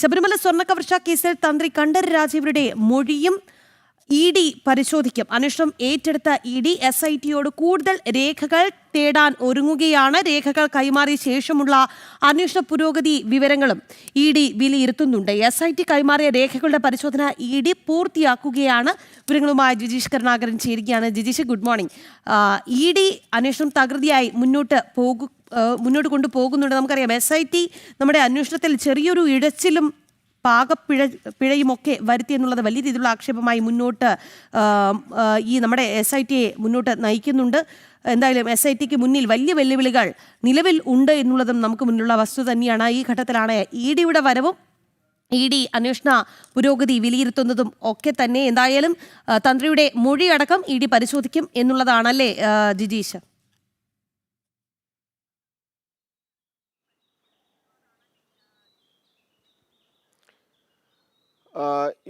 ശബരിമല സ്വർണ്ണക്കവർച്ച കേസിൽ തന്ത്രി കണ്ഠരര് രാജീവരുടെ മൊഴിയും ഇഡി പരിശോധിക്കും. അന്വേഷണം ഏറ്റെടുത്ത ഇഡി SITയോട് കൂടുതൽ രേഖകൾ തേടാൻ ഒരുങ്ങുകയാണ്. രേഖകൾ കൈമാറിയ ശേഷമുള്ള അന്വേഷണ പുരോഗതി വിവരങ്ങളും ഇഡി വിലയിരുത്തുന്നുണ്ട്. SIT കൈമാറിയ രേഖകളുടെ പരിശോധന ഇഡി പൂർത്തിയാക്കുകയാണ്. വിവരങ്ങളുമായി ജിജീഷ് കരുണാകരൻ ചേരുകയാണ്. Jijeesh, good morning. ഇഡി അന്വേഷണം തകൃതിയായി മുന്നോട്ട് കൊണ്ടുപോകുന്നുണ്ട്. നമുക്കറിയാം SIT നമ്മുടെ അന്വേഷണത്തിൽ ചെറിയൊരു ഇഴച്ചിലും പിഴയുമൊക്കെ വരുത്തി എന്നുള്ളത് വലിയ രീതിയിലുള്ള ആക്ഷേപമായി മുന്നോട്ട് ഈ നമ്മുടെ SITയെ മുന്നോട്ട് നയിക്കുന്നുണ്ട്. എന്തായാലും SITക്ക് മുന്നിൽ വലിയ വെല്ലുവിളികൾ നിലവിൽ ഉണ്ട് എന്നുള്ളതും നമുക്ക് മുന്നിലുള്ള വസ്തുത തന്നെയാണ്. ഈ ഘട്ടത്തിലാണ് ഇഡിയുടെ വരവും ഇഡി അന്വേഷണ പുരോഗതി വിലയിരുത്തുന്നതും ഒക്കെ തന്നെ. എന്തായാലും തന്ത്രിയുടെ മൊഴിയടക്കം ഇഡി പരിശോധിക്കും എന്നുള്ളതാണല്ലേ ജിജീഷ്?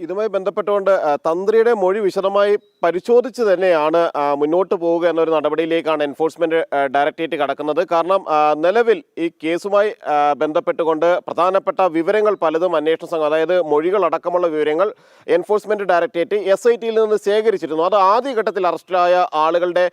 ഇതുമായി ബന്ധപ്പെട്ടുകൊണ്ട് തന്ത്രിയുടെ മൊഴി വിശദമായി പരിശോധിച്ച് തന്നെയാണ് മുന്നോട്ട് പോവുക എന്നൊരു നടപടിയിലേക്കാണ് എൻഫോഴ്സ്മെന്റ് ഡയറക്ടറേറ്റ് കടക്കുന്നത്. കാരണം നിലവിൽ ഈ കേസുമായി ബന്ധപ്പെട്ടുകൊണ്ട് പ്രധാനപ്പെട്ട വിവരങ്ങൾ പലതും അന്വേഷണ സംഘം, അതായത് മൊഴികൾ അടക്കമുള്ള വിവരങ്ങൾ എൻഫോഴ്സ്മെന്റ് ഡയറക്ടറേറ്റ് SITയിൽ നിന്ന് ശേഖരിച്ചിരുന്നു. അത് ആദ്യഘട്ടത്തിൽ അറസ്റ്റിലായ ആളുകളുടെ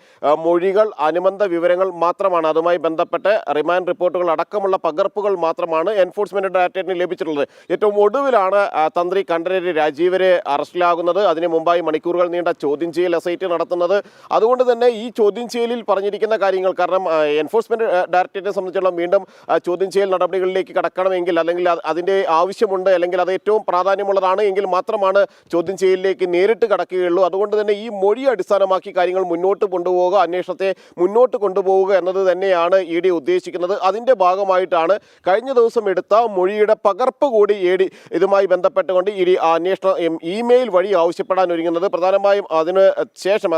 മൊഴികൾ, അനുബന്ധ വിവരങ്ങൾ മാത്രമാണ്. അതുമായി ബന്ധപ്പെട്ട് റിമാൻഡ് റിപ്പോർട്ടുകൾ അടക്കമുള്ള പകർപ്പുകൾ മാത്രമാണ് എൻഫോഴ്സ്മെന്റ് ഡയറക്ടറേറ്റിന് ലഭിച്ചിട്ടുള്ളത്. ഏറ്റവും ഒടുവിലാണ് തന്ത്രി കണ്ഠരര് രാജീവര് അറസ്റ്റിലാകുന്നത്. അതിന് മുമ്പായി മണിക്കൂറുകൾ നീണ്ട ചോദ്യം ചെയ്യൽ SIT നടത്തുന്നത്. അതുകൊണ്ട് തന്നെ ഈ ചോദ്യം ചെയ്യലിൽ പറഞ്ഞിരിക്കുന്ന കാര്യങ്ങൾ, കാരണം എൻഫോഴ്സ്മെന്റ് ഡയറക്ടറേറ്റിനെ സംബന്ധിച്ചിടത്തോളം വീണ്ടും ചോദ്യം ചെയ്യൽ നടപടികളിലേക്ക് കടക്കണമെങ്കിൽ, അല്ലെങ്കിൽ അതിൻ്റെ ആവശ്യമുണ്ട്, അല്ലെങ്കിൽ അത് ഏറ്റവും പ്രാധാന്യമുള്ളതാണ് എങ്കിൽ മാത്രമാണ് ചോദ്യം ചെയ്യലിലേക്ക് നേരിട്ട് കടക്കുകയുള്ളൂ. അതുകൊണ്ട് തന്നെ ഈ മൊഴി അടിസ്ഥാനമാക്കി കാര്യങ്ങൾ മുന്നോട്ട് കൊണ്ടുപോവുക, അന്വേഷണത്തെ മുന്നോട്ട് കൊണ്ടുപോവുക എന്നത് തന്നെയാണ് ഇഡി ഉദ്ദേശിക്കുന്നത്. അതിൻ്റെ ഭാഗമായിട്ടാണ് കഴിഞ്ഞ ദിവസം എടുത്ത മൊഴിയുടെ പകർപ്പ് കൂടി ഇഡി ഇതുമായി ബന്ധപ്പെട്ടുകൊണ്ട് ഇഡി അന്വേഷണം ഇമെയിൽ വഴി ആവശ്യപ്പെടാൻ ഒരുങ്ങുന്നത്. പ്രധാനമായും അതിന് ശേഷം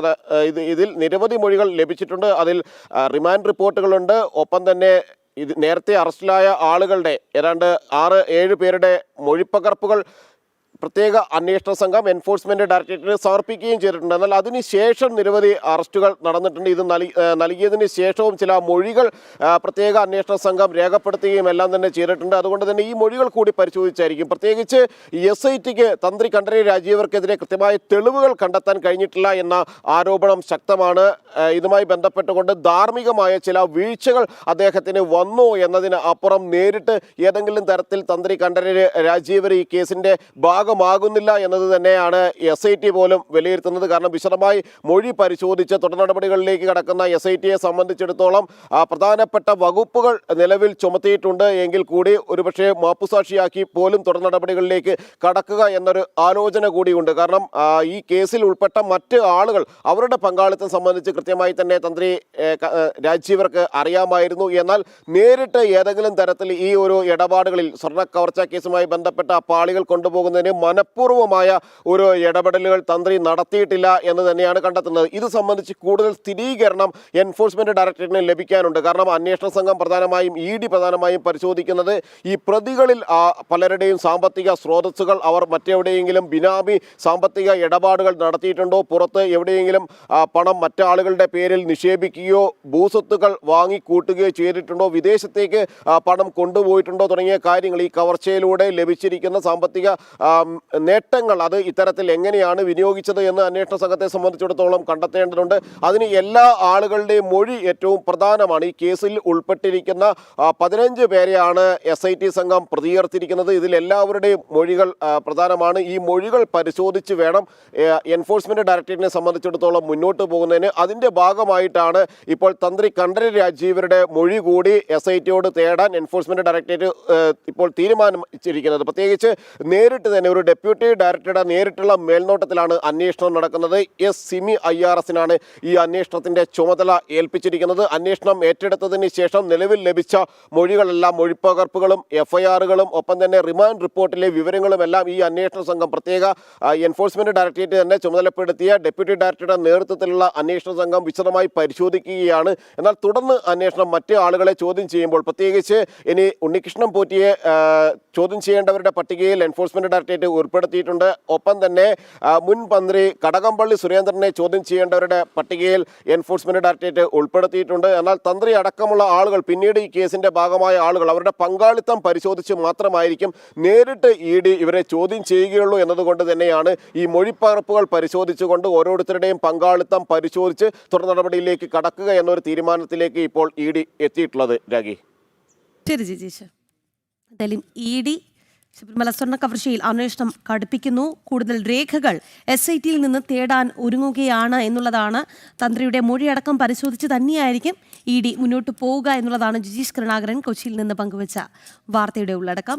ഇതിൽ നിരവധി മൊഴികൾ ലഭിച്ചിട്ടുണ്ട്. അതിൽ റിമാൻഡ് റിപ്പോർട്ടുകളുണ്ട്. ഒപ്പം തന്നെ ഇത് നേരത്തെ അറസ്റ്റിലായ ആളുകളുടെ ഏതാണ്ട് 6-7 പേരുടെ മൊഴിപ്പകർപ്പുകൾ പ്രത്യേക അന്വേഷണ സംഘം എൻഫോഴ്സ്മെന്റ് ഡയറക്ടറേറ്റിന് സമർപ്പിക്കുകയും ചെയ്തിട്ടുണ്ട്. എന്നാൽ അതിനുശേഷം നിരവധി അറസ്റ്റുകൾ നടന്നിട്ടുണ്ട്. ഇത് നൽകിയതിന് ശേഷവും ചില മൊഴികൾ പ്രത്യേക അന്വേഷണ സംഘം രേഖപ്പെടുത്തുകയും എല്ലാം തന്നെ ചെയ്തിട്ടുണ്ട്. അതുകൊണ്ട് തന്നെ ഈ മൊഴികൾ കൂടി പരിശോധിച്ചായിരിക്കും. പ്രത്യേകിച്ച് SITക്ക് തന്ത്രി കണ്ഠരര് രാജീവർക്കെതിരെ കൃത്യമായ തെളിവുകൾ കണ്ടെത്താൻ കഴിഞ്ഞിട്ടില്ല എന്ന ആരോപണം ശക്തമാണ്. ഇതുമായി ബന്ധപ്പെട്ടുകൊണ്ട് ധാർമ്മികമായ ചില വീഴ്ചകൾ അദ്ദേഹത്തിന് വന്നു എന്നതിന് അപ്പുറം നേരിട്ട് ഏതെങ്കിലും തരത്തിൽ തന്ത്രി കണ്ഠരര് രാജീവർ ഈ കേസിന്റെ ഭാഗമാകുന്നില്ല എന്നത് തന്നെയാണ് SIT പോലും വിലയിരുത്തുന്നത്. കാരണം വിശദമായി മൊഴി പരിശോധിച്ച് തുടർ നടപടികളിലേക്ക് കടക്കുന്ന SITയെ സംബന്ധിച്ചിടത്തോളം പ്രധാനപ്പെട്ട വകുപ്പുകൾ നിലവിൽ ചുമത്തിയിട്ടുണ്ട് എങ്കിൽ കൂടി ഒരുപക്ഷെ മാപ്പുസാക്ഷിയാക്കി പോലും തുടർ നടപടികളിലേക്ക് കടക്കുക എന്നൊരു ആലോചന കൂടിയുണ്ട്. കാരണം ഈ കേസിൽ ഉൾപ്പെട്ട മറ്റ് ആളുകൾ, അവരുടെ പങ്കാളിത്തം സംബന്ധിച്ച് കൃത്യമായി തന്നെ തന്ത്രി രാജീവർക്ക് അറിയാമായിരുന്നു. എന്നാൽ നേരിട്ട് ഏതെങ്കിലും തരത്തിൽ ഈ ഒരു ഇടപാടുകളിൽ, സ്വർണ്ണ കവർച്ചാ കേസുമായി ബന്ധപ്പെട്ട പാളികൾ കൊണ്ടുപോകുന്നതിന് മനഃപൂർവമായ ഒരു ഇടപെടലുകൾ തന്ത്രി നടത്തിയിട്ടില്ല എന്ന് തന്നെയാണ് കണ്ടെത്തുന്നത്. ഇത് സംബന്ധിച്ച് കൂടുതൽ സ്ഥിരീകരണം എൻഫോഴ്സ്മെന്റ് ഡയറക്ടറേറ്റിന് ലഭിക്കാനുണ്ട്. കാരണം അന്വേഷണ സംഘം പ്രധാനമായും ഇഡി പ്രധാനമായും പരിശോധിക്കുന്നത് ഈ പ്രതികളിൽ പലരുടെയും സാമ്പത്തിക സ്രോതസ്സുകൾ, അവർ മറ്റെവിടെയെങ്കിലും ബിനാമി സാമ്പത്തിക ഇടപാടുകൾ നടത്തിയിട്ടുണ്ടോ, പുറത്ത് എവിടെയെങ്കിലും പണം മറ്റാളുകളുടെ പേരിൽ നിക്ഷേപിക്കുകയോ ഭൂസ്വത്തുക്കൾ വാങ്ങിക്കൂട്ടുകയോ ചെയ്തിട്ടുണ്ടോ, വിദേശത്തേക്ക് പണം കൊണ്ടുപോയിട്ടുണ്ടോ തുടങ്ങിയ കാര്യങ്ങൾ, ഈ കവർച്ചയിലൂടെ ലഭിച്ചിരിക്കുന്ന സാമ്പത്തിക നേട്ടങ്ങൾ അത് ഇത്തരത്തിൽ എങ്ങനെയാണ് വിനിയോഗിച്ചത് എന്ന് അന്വേഷണ സംഘത്തെ സംബന്ധിച്ചിടത്തോളം കണ്ടെത്തേണ്ടതുണ്ട്. അതിന് എല്ലാ ആളുകളുടെയും മൊഴി ഏറ്റവും പ്രധാനമാണ്. ഈ കേസിൽ ഉൾപ്പെട്ടിരിക്കുന്ന 15 പേരെയാണ് SIT സംഘം പ്രതിയേർത്തിരിക്കുന്നത്. ഇതിലെല്ലാവരുടെയും മൊഴികൾ പ്രധാനമാണ്. ഈ മൊഴികൾ പരിശോധിച്ച് വേണം എൻഫോഴ്സ്മെന്റ് ഡയറക്ടറേറ്റിനെ സംബന്ധിച്ചിടത്തോളം മുന്നോട്ട് പോകുന്നതിന്. അതിൻ്റെ ഭാഗമായിട്ടാണ് ഇപ്പോൾ തന്ത്രി കണ്ഠരര് രാജീവരുടെ മൊഴി കൂടി SITയോട് തേടാൻ എൻഫോഴ്സ്മെന്റ് ഡയറക്ടറേറ്റ് ഇപ്പോൾ തീരുമാനിച്ചിരിക്കുന്നത്. പ്രത്യേകിച്ച് നേരിട്ട് തന്നെ ഒരു ഡെപ്യൂട്ടി ഡയറക്ടറുടെ നേരിട്ടുള്ള മേൽനോട്ടത്തിലാണ് അന്വേഷണം നടക്കുന്നത്. സിമി IRSനാണ് ഈ അന്വേഷണത്തിന്റെ ചുമതല ഏൽപ്പിച്ചിരിക്കുന്നത്. അന്വേഷണം ഏറ്റെടുത്തതിന് ശേഷം നിലവിൽ ലഭിച്ച മൊഴികളെല്ലാം, മൊഴിപ്പകർപ്പുകളും FIRകളും ഒപ്പം തന്നെ റിമാൻഡ് റിപ്പോർട്ടിലെ വിവരങ്ങളും എല്ലാം ഈ അന്വേഷണ സംഘം പ്രത്യേക എൻഫോഴ്സ്മെന്റ് ഡയറക്ടറേറ്റ് തന്നെ ചുമതലപ്പെടുത്തിയ ഡെപ്യൂട്ടി ഡയറക്ടറുടെ നേതൃത്വത്തിലുള്ള അന്വേഷണ സംഘം വിശദമായി പരിശോധിക്കുകയാണ്. എന്നാൽ തുടർന്ന് അന്വേഷണം മറ്റ് ആളുകളെ ചോദ്യം ചെയ്യുമ്പോൾ, പ്രത്യേകിച്ച് ഇനി ഉണ്ണികൃഷ്ണൻ പോറ്റിയെ ചോദ്യം ചെയ്യേണ്ടവരുടെ പട്ടികയിൽ എൻഫോഴ്സ്മെന്റ് ഡയറക്ടറേറ്റ് ഡയറക്ടറേറ്റ് ഉൾപ്പെടുത്തിയിട്ടുണ്ട്. ഒപ്പം തന്നെ മുൻ മന്ത്രി കടകംപള്ളി സുരേന്ദ്രനെ ചോദ്യം ചെയ്യേണ്ടവരുടെ പട്ടികയിൽ എൻഫോഴ്സ്മെന്റ് ഡയറക്ടറേറ്റ് ഉൾപ്പെടുത്തിയിട്ടുണ്ട്. എന്നാൽ തന്ത്രി അടക്കമുള്ള ആളുകൾ, പിന്നീട് ഈ കേസിന്റെ ഭാഗമായ ആളുകൾ, അവരുടെ പങ്കാളിത്തം പരിശോധിച്ച് മാത്രമായിരിക്കും നേരിട്ട് ED ഇവരെ ചോദ്യം ചെയ്യുകയുള്ളൂ എന്നതുകൊണ്ട് തന്നെയാണ് ഈ മൊഴിപ്പകർപ്പുകൾ പരിശോധിച്ചുകൊണ്ട് ഓരോരുത്തരുടെയും പങ്കാളിത്തം പരിശോധിച്ച് തുടർ നടപടിയിലേക്ക് കടക്കുക എന്നൊരു തീരുമാനത്തിലേക്ക് ഇപ്പോൾ ED എത്തിയിട്ടുള്ളത്. രാഗി, ശരി ജിജീഷ്. എന്തായാലും ED ശബരിമല സ്വർണ്ണ കവർച്ചയിൽ അന്വേഷണം കടുപ്പിക്കുന്നു. കൂടുതൽ രേഖകൾ SIT യിൽ നിന്ന് തേടാൻ ഒരുങ്ങുകയാണ് എന്നുള്ളതാണ്. തന്ത്രിയുടെ മൊഴിയടക്കം പരിശോധിച്ച് തന്നെയായിരിക്കും ED മുന്നോട്ട് പോവുക എന്നുള്ളതാണ് ജിജീഷ് കരുണാകരൻ കൊച്ചിയിൽ നിന്ന് പങ്കുവച്ച വാർത്തയുടെ ഉള്ളടക്കം.